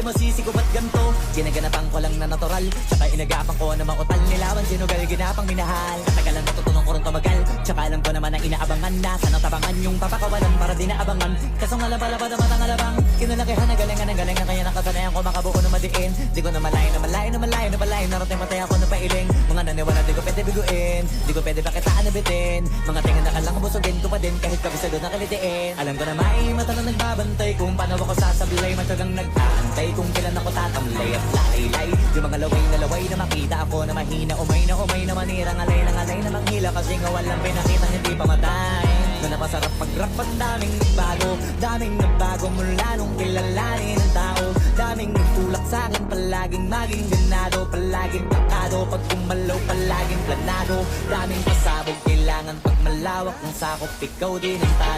masisi ko ba't ganto? Ginaganapan ko lang na natural, tsaka inagapan ko na mautal. Nilawan sinugal, ginapang minahal. Katagalan natutunan ko rin tumagal, tsaka alam ko naman ang inaabangan na sana tabangan yung papakawalan para di naabangan. Kaso nga labalabad ang matang alabang, kinalakihan na galingan ang galingan, kaya nakasanayan ko makabuo na madiin. Di ko na malayo na malayo na malayo na malayo, narating matay ako na pailing. Mga naniwala di ko pwede biguin, di ko pwede pakitaan na bitin. Mga tinga na kalang busugin ko pa din kahit kabisado na kalitiin. Alam ko na may mata na nagbabantay kung paano ako sasablay, matyagang nag-aantay kung kailan ako tatamlay at lalaylay. Yung mga laway na makita ako na mahina, umay na manirang alay na manghila, kasi nga walang pinakitang hindi pamatay. Na napasarap mag-rap, ang daming nagbago mula nung kilalanin ng tao. Daming nagtulak sa'kin, palaging maging ganado, palaging plakado, pag kumalaw palaging planado. Daming pasabog, kailangan pag malawak ng sakop, ikaw din ang talo.